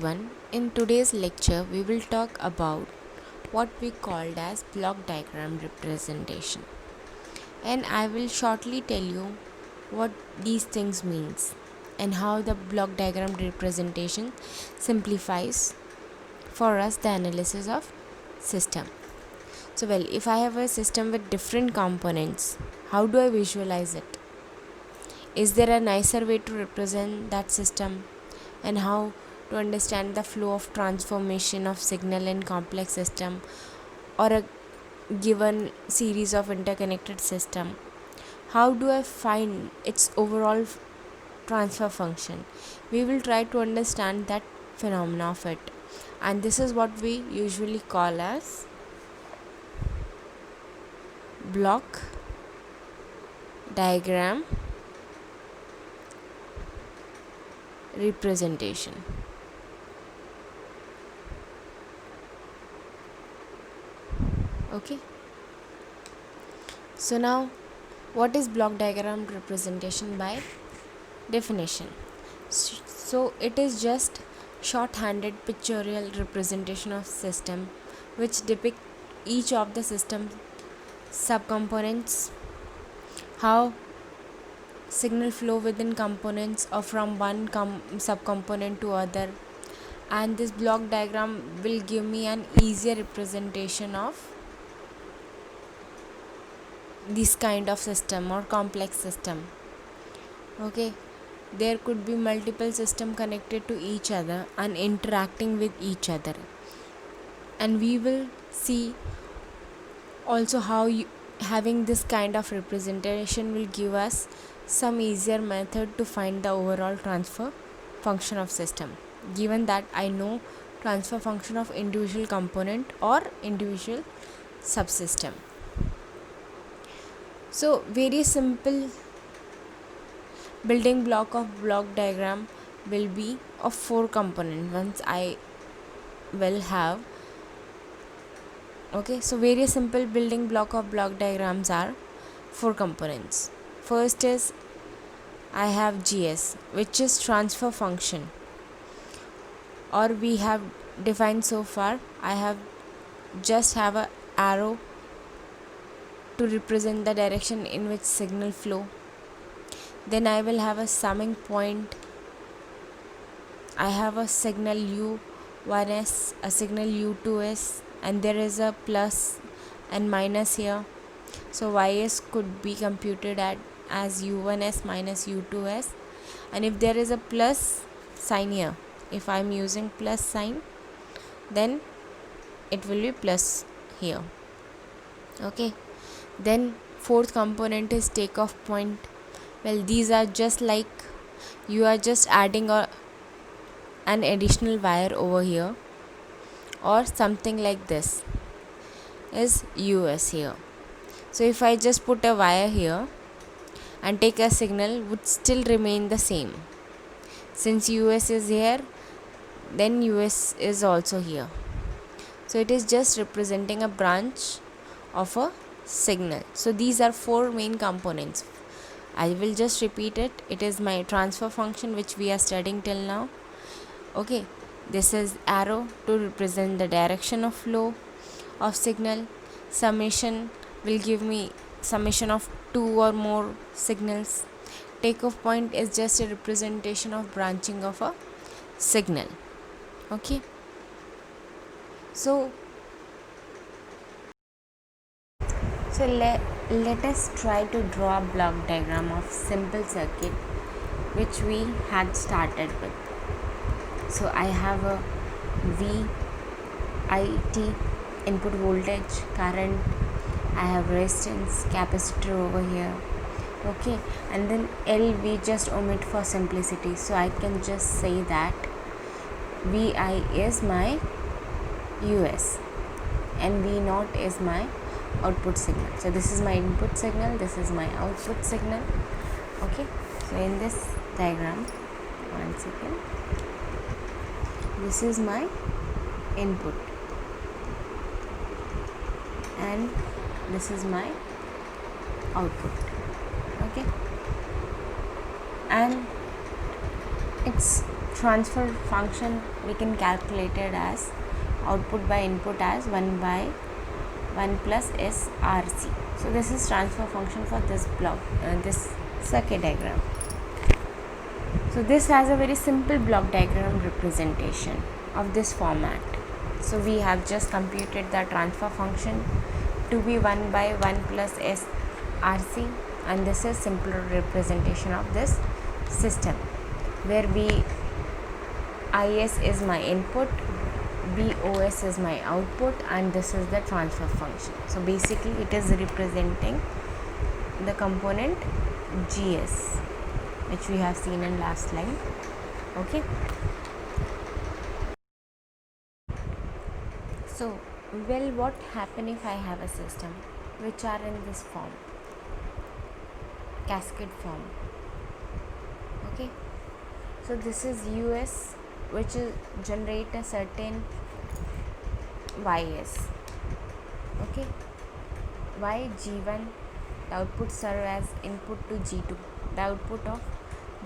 Everyone. In today's lecture, we will talk about what we called as block diagram representation, and I will shortly tell you what these things means and how the block diagram representation simplifies for us the analysis of system. So, if I have a system with different components, how do I visualize it? Is there a nicer way to represent that system, and how to understand the flow of transformation of signal in complex system or a given series of interconnected system? How do I find its overall transfer function? We will try to understand that phenomena of it, and this is what we usually call as block diagram representation. Okay, so now what is block diagram representation by definition? So it is just shorthanded pictorial representation of system which depict each of the system subcomponents, how signal flow within components or from one subcomponent to other, and this block diagram will give me an easier representation of this kind of system or complex system. Okay, there could be multiple system connected to each other and interacting with each other, and we will see also how having this kind of representation will give us some easier method to find the overall transfer function of system, given that I know transfer function of individual component or individual subsystem. So very simple building block of block diagram will be of 4 component once I will have. Okay, so very simple building block of block diagrams are 4 components. First is I have GS, which is transfer function, or we have defined so far. I have just have a arrow to represent the direction in which signal flow. Then I will have a summing point. I have a signal U1s, a signal U2s, and there is a plus and minus here. So ys could be computed as U1s minus U2s, and if there is a plus sign here, if I am using plus sign, then it will be plus here. Okay, then fourth component is takeoff point. Well, these are just like you are just adding an additional wire over here, or something like this is US here. So if I just put a wire here and take a signal, would still remain the same. Since US is here, then US is also here. So it is just representing a branch of a signal. So these are 4 main components. I will just repeat it. It is my transfer function which we are studying till now. Okay, this is arrow to represent the direction of flow of signal. Summation will give me summation of 2 or more signals. Takeoff point is just a representation of branching of a signal. Okay, so let us try to draw a block diagram of simple circuit which we had started with. So I have a VIT, input voltage, current, I have resistance, capacitor over here. Okay, and then L we just omit for simplicity, so I can just say that VI is my US and V naught is my output signal. So this is my input signal, this is my output signal. Okay, so in this diagram, one second, this is my input and this is my output. Okay, and it's transfer function we can calculate it as output by input as 1 by 1 plus SRC. So this is transfer function for this block, this circuit diagram. So this has a very simple block diagram representation of this format. So we have just computed the transfer function to be 1 by 1 plus SRC, and this is simpler representation of this system where BIS is my input, BOS is my output, and this is the transfer function. So basically it is representing the component GS, which we have seen in last slide. Okay, so well, what happen if I have a system which are in this form, cascade form? Okay, so this is US, which is generate a certain YS. Okay, Y G1, the output serve as input to G2, the output of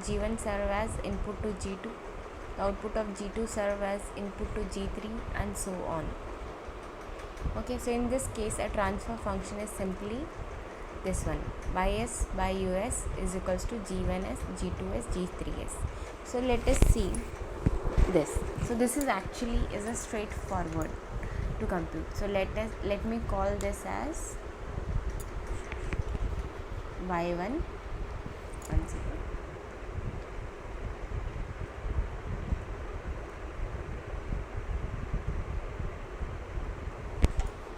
G1 serve as input to G2, the output of G2 serve as input to G3, and so on. Okay, so in this case a transfer function is simply this one, YS by US is equals to G1s, G2s, G3s. So let us see this. So this is actually is a straightforward to compute. So let me call this as Y1.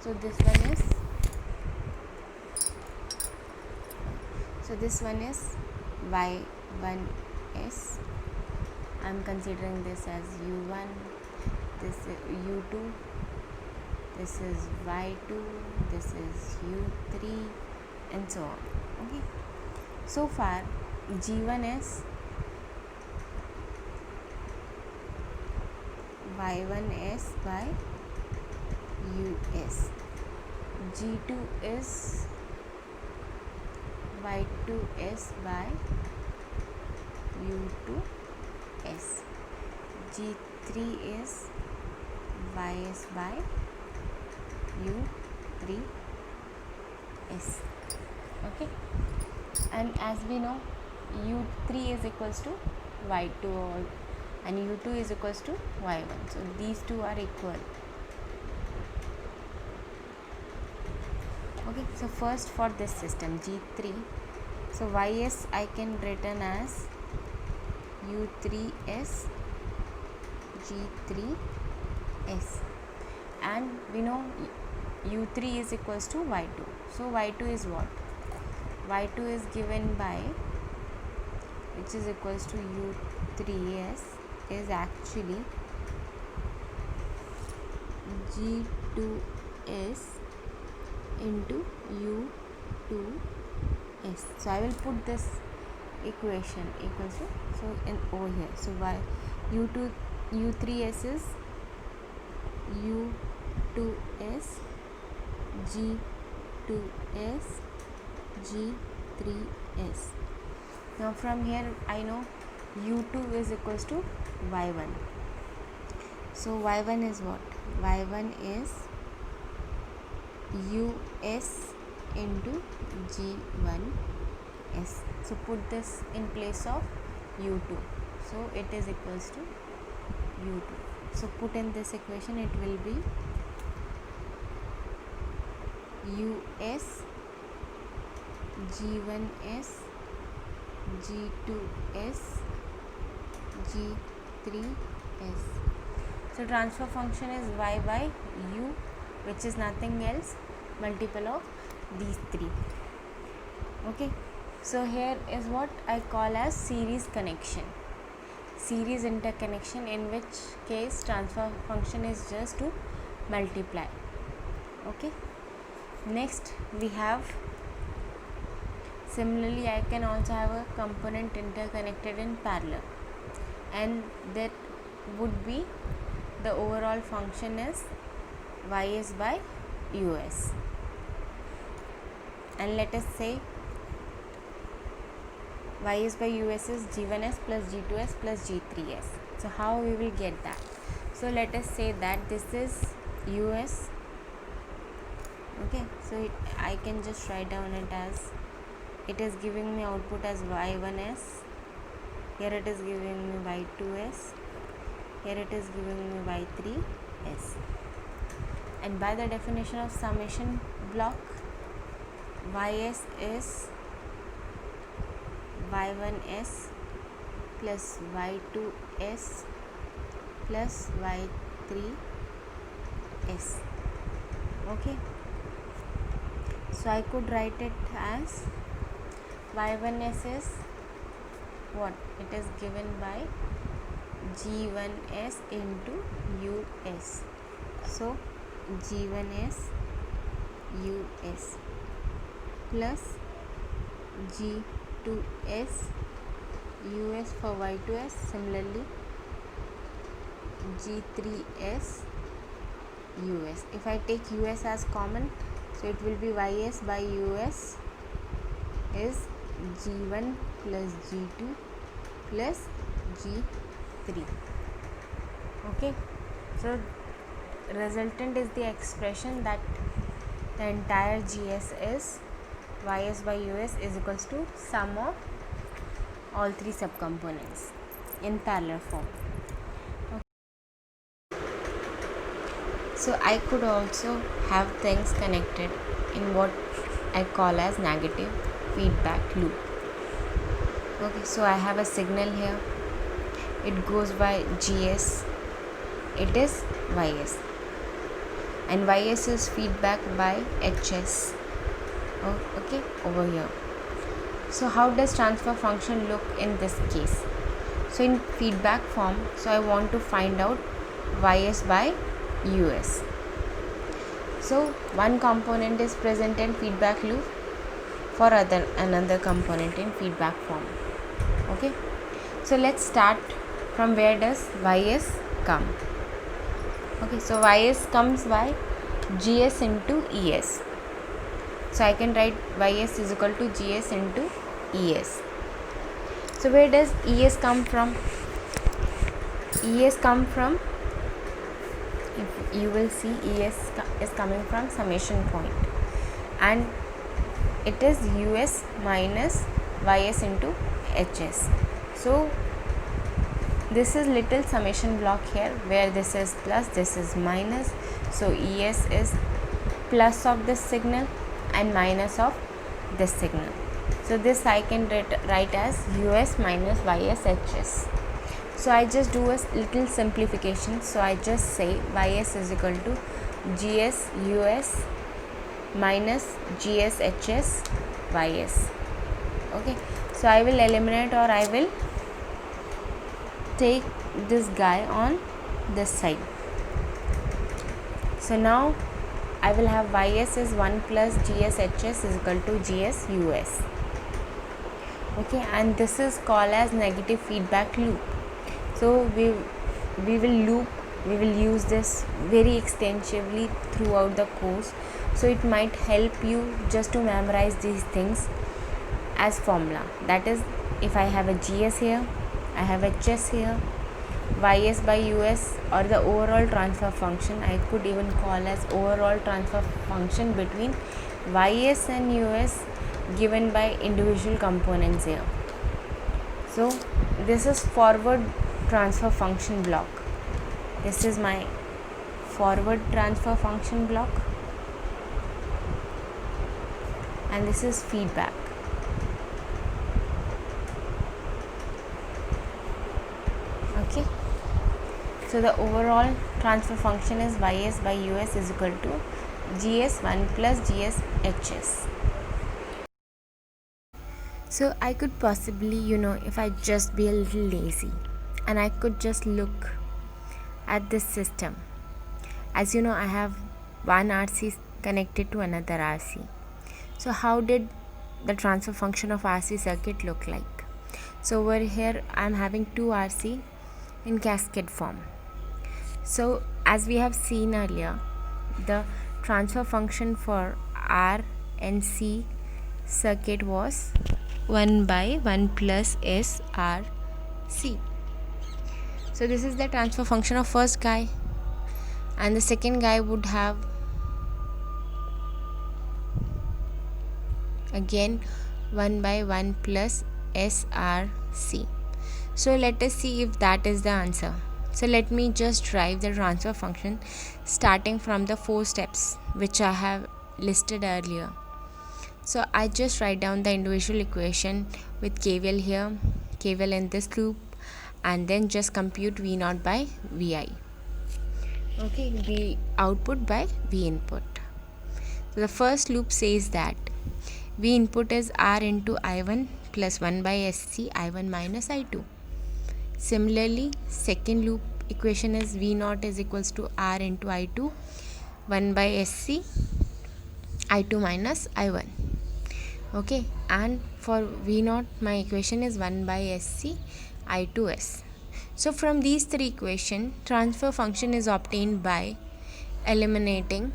So this one is Y1s. I'm considering this as U1, this is U2, this is Y2, this is U3, and so on. Okay, so far G1 is Y1s by US, G2 is Y2s by U2s, G3 is YS by U3s. Okay, and as we know, U3 is equals to Y2 and U2 is equals to Y1. So these two are equal. Okay, so first for this system G3, so YS I can written as U3s, G3s, and we know U3 is equals to Y2. So Y2 is what? Y2 is given by, which is equals to U3s, is actually G2s into U2s. So I will put this equation equals to, so in over here, so y U3s is U2s, G2s, G3s. Now from here I know U2 is equals to Y1. So Y1 is what? Y1 is US into G1s. So put this in place of U2. So it is equals to U2. So put in this equation, it will be US, G1s, G2s, G3s. So transfer function is Y by U, which is nothing else multiple of these three. Okay, so here is what I call as series connection, series interconnection, in which case transfer function is just to multiply. Okay, next we have, similarly I can also have a component interconnected in parallel, and that would be the overall function is YS by US, and let us say YS by US is G1s plus G2s plus G3s. So So how we will get that? So let us say that this is US. Okay, so I can just write down it as, it is giving me output as y1s, here it is giving me y2s, here it is giving me y3s. And by the definition of summation block, ys is y1s plus y2s plus y3s. Okay, so I could write it as y1s is what? It is given by g1s into us. So g1s us plus g2s us for y2s, similarly g3s us. If I take us as common, so it will be ys by us is g1 plus g2 plus g3. Okay, so resultant is the expression that the entire gs is ys by us is equals to sum of all three subcomponents in parallel form. So I could also have things connected in what I call as negative feedback loop. Okay, so I have a signal here, it goes by gs, it is ys, and ys is feedback by hs. Okay, over here. So how does transfer function look in this case? So in feedback form, so I want to find out ys by us. So one component is present in feedback loop for another component in feedback form. Okay, so let's start from where does ys come. Okay, so ys comes by gs into es. So I can write ys is equal to gs into es. So where does es come from? Es come from, if you will see, es is coming from summation point, and it is us minus ys into hs. So this is little summation block here, where this is plus, this is minus. So es is plus of this signal and minus of this signal. So this I can write as us minus ys hs. So I just do a little simplification. So I just say ys is equal to gs us minus gs hs ys. Okay, so I will eliminate, or I will take this guy on this side. So now I will have ys is 1 plus gs hs is equal to gs us. Okay, and this is called as negative feedback loop. So we will use this very extensively throughout the course. So it might help you just to memorize these things as formula. That is, if I have a gs here, I have hs here, ys by us, or the overall transfer function, I could even call as overall transfer function between ys and us given by individual components here. So this is forward transfer function block. This is my forward transfer function block, and this is feedback. Okay, so the overall transfer function is ys by us is equal to gs 1 plus gs hs. So I could possibly, if I just be a little lazy, and I could just look at this system. As you know, I have one RC connected to another RC. So how did the transfer function of RC circuit look like? So over here I am having two RC in cascade form. So as we have seen earlier, the transfer function for R and C circuit was 1 by 1 plus S R C. So this is the transfer function of first guy, and the second guy would have again 1 by 1 plus SRC. So let us see if that is the answer. So let me just derive the transfer function starting from the 4 steps which I have listed earlier. So I just write down the individual equation with KVL here, KVL in this loop, and then just compute V0 by Vi. Okay, V output by V input. So the first loop says that V input is R into I1 plus 1 by SC I1 minus I2. Similarly, second loop equation is V0 is equals to R into I2 1 by SC I2 minus I1. Okay, and for V0 my equation is 1 by SC I2S. So from these three equations, transfer function is obtained by eliminating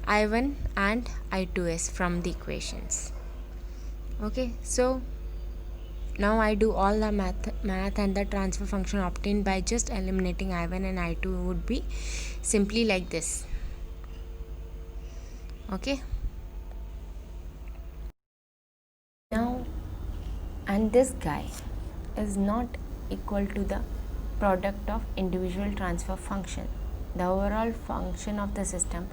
I1 and I2S from the equations. Okay, so now I do all the math and the transfer function obtained by just eliminating I1 and I2 would be simply like this. Okay, now, and this guy is not equal to the product of individual transfer function. The overall function of the system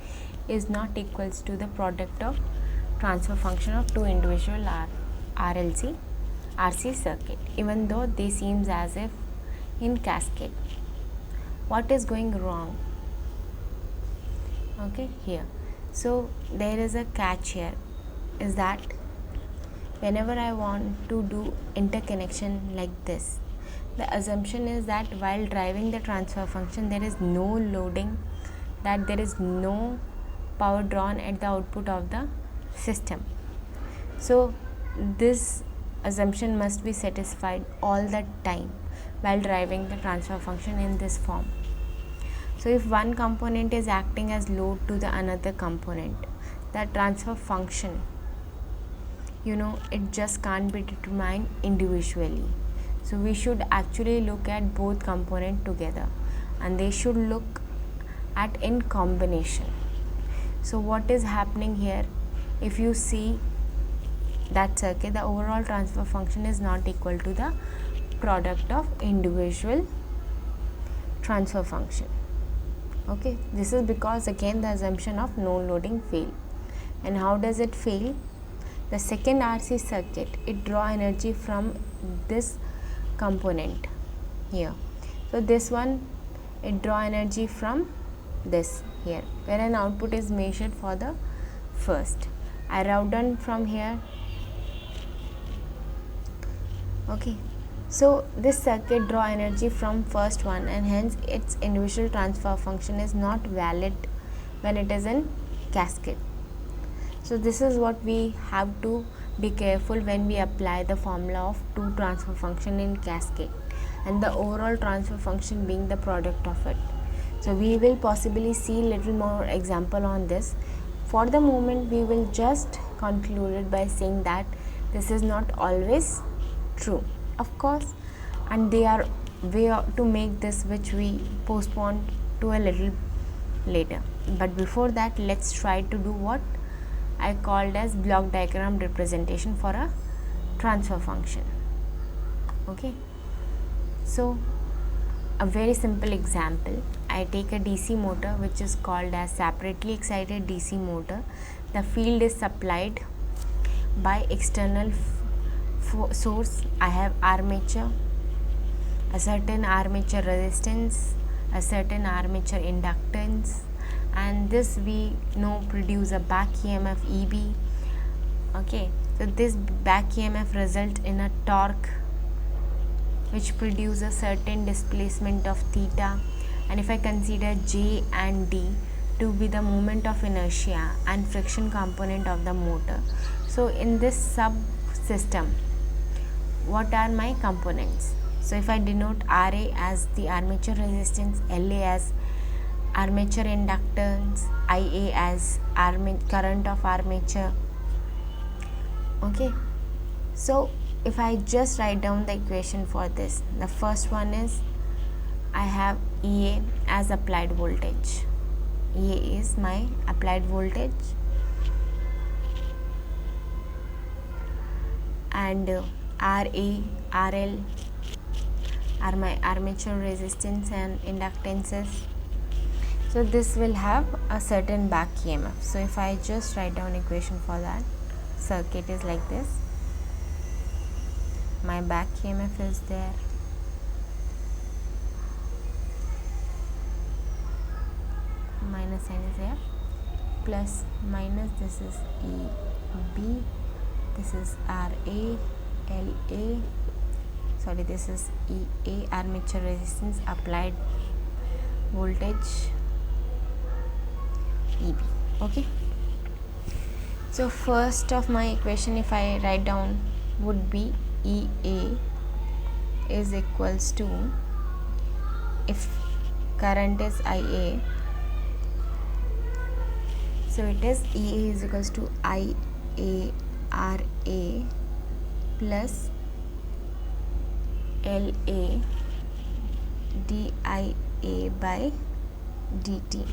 is not equals to the product of transfer function of two individual RC circuit, even though they seems as if in cascade. What is going wrong? Okay, here. So there is a catch here, is that whenever I want to do interconnection like this, the assumption is that while driving the transfer function there is no loading, that there is no power drawn at the output of the system. So this assumption must be satisfied all the time while driving the transfer function in this form. So if one component is acting as load to the another component, the transfer function, it just can't be determined individually. So we should actually look at both components together, and they should look at in combination. So what is happening here? If you see that circuit, the overall transfer function is not equal to the product of individual transfer function. Okay, this is because again the assumption of no loading fail. And how does it fail? The second RC circuit, it draw energy from this component here. So this one, it draw energy from this here, where an output is measured for the first. I wrote down from here. Okay, so this circuit draw energy from first one, and hence its individual transfer function is not valid when it is in cascade. So this is what we have to be careful when we apply the formula of two transfer function in cascade, and the overall transfer function being the product of it. So we will possibly see little more example on this. For the moment we will just conclude it by saying that this is not always true, of course, and they are way to make this which we postpone to a little later. But before that, let's try to do what I called as block diagram representation for a transfer function. Okay, so a very simple example, I take a DC motor which is called as separately excited DC motor. The field is supplied by external source. I have armature, a certain armature resistance, a certain armature inductance, and this we know produce a back EMF EB. Okay, so this back EMF result in a torque which produce a certain displacement of theta, and if I consider J and D to be the moment of inertia and friction component of the motor, so in this subsystem what are my components? So if I denote RA as the armature resistance, LA as armature inductance, IA as current of armature. Okay, so if I just write down the equation for this, the first one is I have EA as applied voltage. EA is my applied voltage, and RA, RL are my armature resistance and inductances. So this will have a certain back EMF. So if I just write down equation for that, circuit is like this. My back EMF is there, minus sign is there, plus minus, this is EB, this is RA, LA, sorry, this is EA, armature resistance, applied voltage, EB. Okay, so first of my equation, if I write down, would be EA is equals to, if current is IA, so it is EA is equals to IARA plus LA DIA by dt.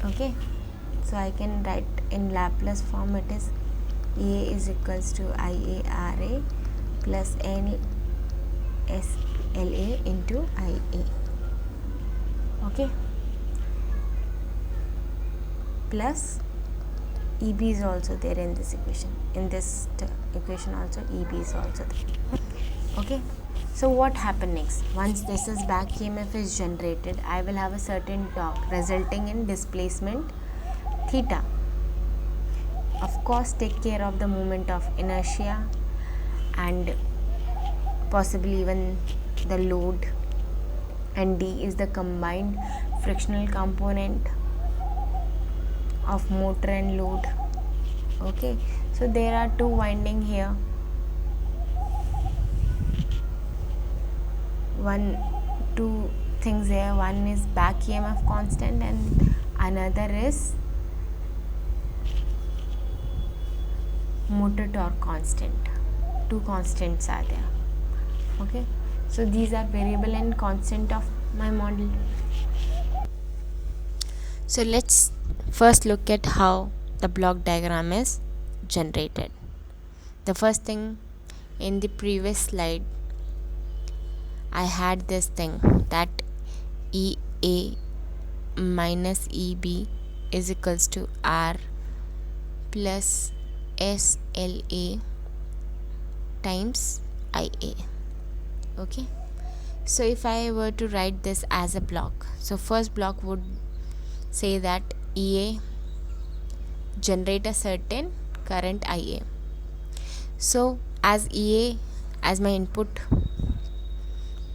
Okay, so I can write in Laplace form, it is EA is equals to IARA plus NSLA into IA. Okay, plus EB is also there in this equation. In this equation also EB is also there. Okay, so what happened next? Once this is back EMF is generated, I will have a certain torque resulting in displacement theta. Of course, take care of the moment of inertia and possibly even the load, and D is the combined frictional component of motor and load. Okay, so there are two winding here, two things here, one is back EMF constant and another is motor torque constant. Two constants are there. Okay, so these are variable and constant of my model. So let's first look at how the block diagram is generated. The first thing, in the previous slide I had this thing that EA minus EB is equals to R plus SLA times IA. Okay, so if I were to write this as a block, so first block would say that EA generate a certain current IA. So as EA as my input,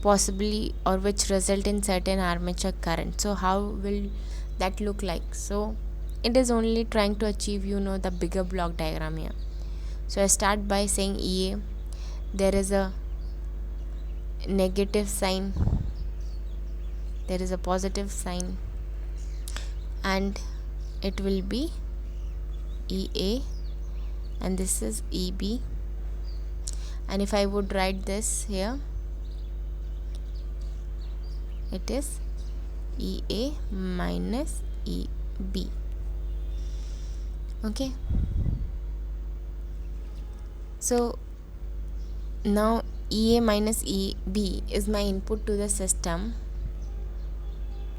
possibly, or which result in certain armature current, so how will that look like? So it is only trying to achieve, the bigger block diagram here. So I start by saying EA, there is a negative sign, there is a positive sign, and it will be EA, and this is EB. And if I would write this here, it is EA minus EB. Okay, so now EA minus EB is my input to the system,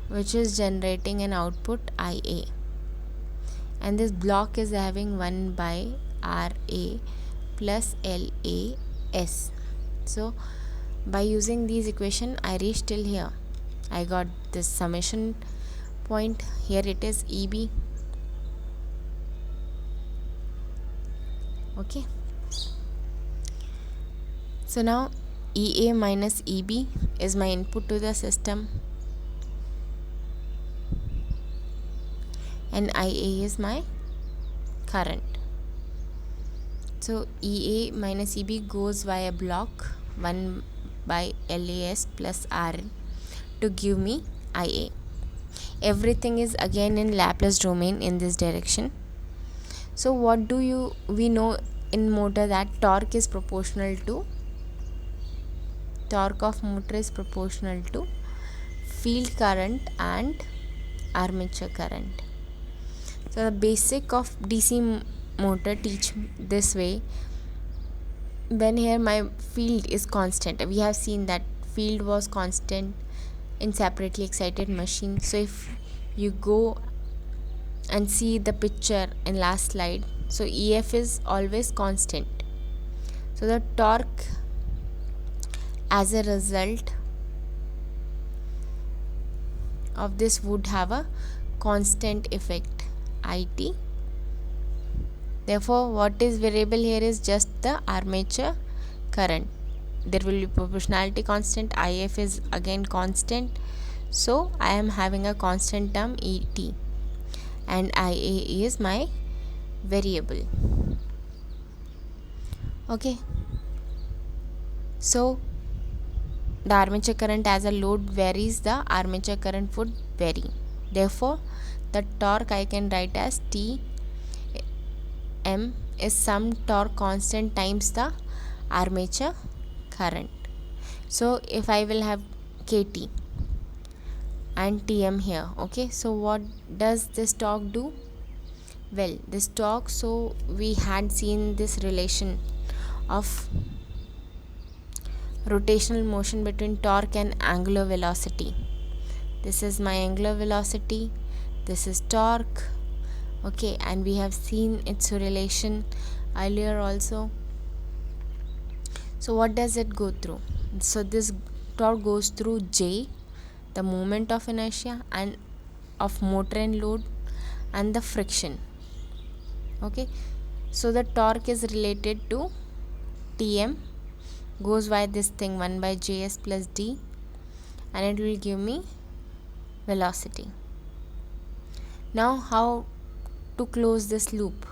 which is generating an output IA, and this block is having 1 by RA plus LAS. So by using these equation, I reached till here. I got this summation point. Here it is EB. Okay, so now EA minus EB is my input to the system, and IA is my current. So EA minus EB goes via block 1 by LAS plus RN to give me IA. Everything is again in Laplace domain in this direction. So what do we know in motor that torque is proportional to torque of motor is proportional to field current and armature current. So the basic of DC motor teach this way. When here my field is constant, we have seen that field was constant in separately excited machine. So if you go and see the picture in last slide, so EF is always constant. So the torque as a result of this would have a constant effect IT. Therefore what is variable here is just the armature current. There will be proportionality constant, IF is again constant, so I am having a constant term ET, and IA is my variable. Okay, so the armature current as a load varies, the armature current would vary. Therefore the torque I can write as T M is some torque constant times the armature current. So if I will have KT and TM here, okay, so what does this torque do? Well, this torque, so we had seen this relation of rotational motion between torque and angular velocity. This is my angular velocity, this is torque, okay, and we have seen its relation earlier also. So what does it go through? So this torque goes through J, the moment of inertia and of motor and load, and the friction. Okay, so the torque is related to Tm, goes by this thing 1 by Js plus D, and it will give me velocity. Now how to close this loop?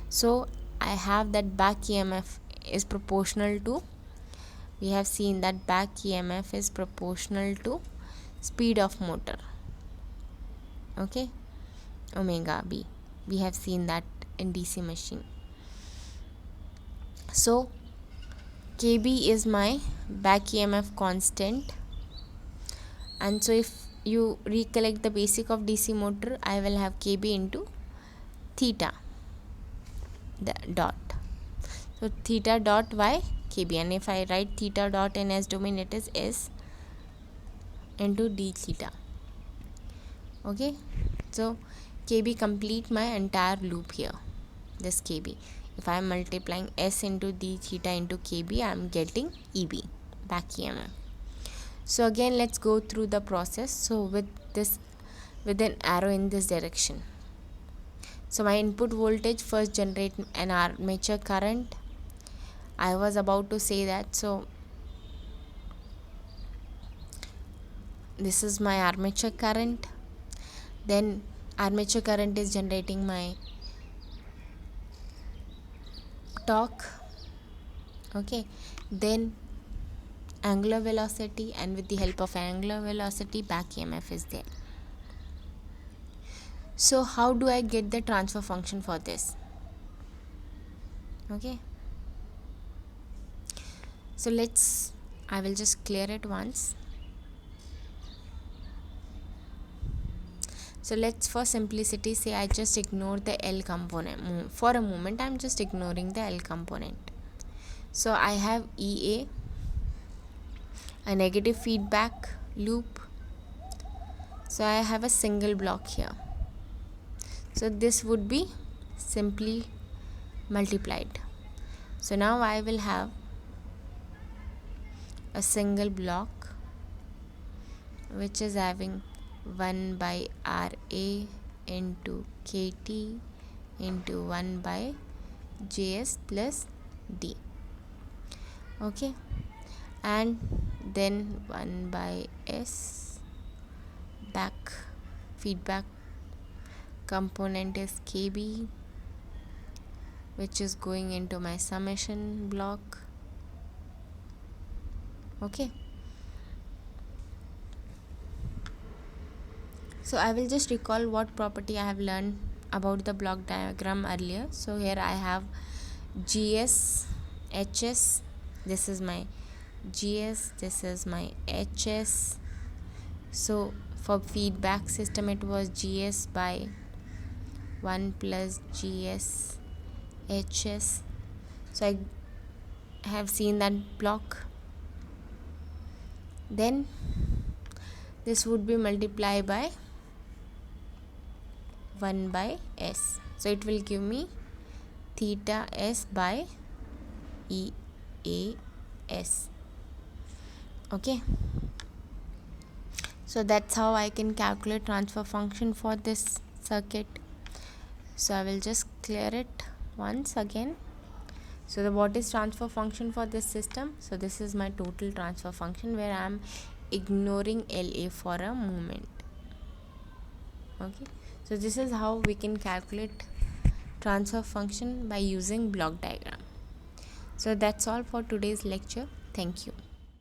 So I have that back EMF is proportional to, we have seen that back EMF is proportional to speed of motor, okay, omega B. We have seen that in DC machine. So KB is my back EMF constant, and so if you recollect the basic of DC motor, I will have KB into theta, the dot. So theta dot y KB, and if I write theta dot in S domain, it is S into d theta. Okay, so KB complete my entire loop here, this KB. If I am multiplying S into d theta into KB, I am getting EB, back EMF. So again let's go through the process. So with an arrow in this direction, so my input voltage first generate an armature current. I was about to say that, so this is my armature current, then armature current is generating my torque, okay, then angular velocity, and with the help of angular velocity back EMF is there. So how do I get the transfer function for this? Okay, so I will just clear it once. So let's for simplicity say I just ignore the L component. For a moment I'm just ignoring the L component. So I have EA, a negative feedback loop. So I have a single block here. So this would be simply multiplied. So now I will have a single block which is having 1 by RA into KT into 1 by JS plus D, okay, and then 1 by S back feedback component is KB, which is going into my summation block, okay. So I will just recall what property I have learned about the block diagram earlier. So here I have GS, HS, this is my GS, this is my HS. So for feedback system it was GS by 1 plus GS HS. So I have seen that block. Then this would be multiplied by 1 by S. So it will give me theta S by EAS. Okay. So that's how I can calculate transfer function for this circuit. So I will just clear it once again. So what is transfer function for this system? So this is my total transfer function where I am ignoring LA for a moment. Okay. So this is how we can calculate transfer function by using block diagram. So that's all for today's lecture. Thank you.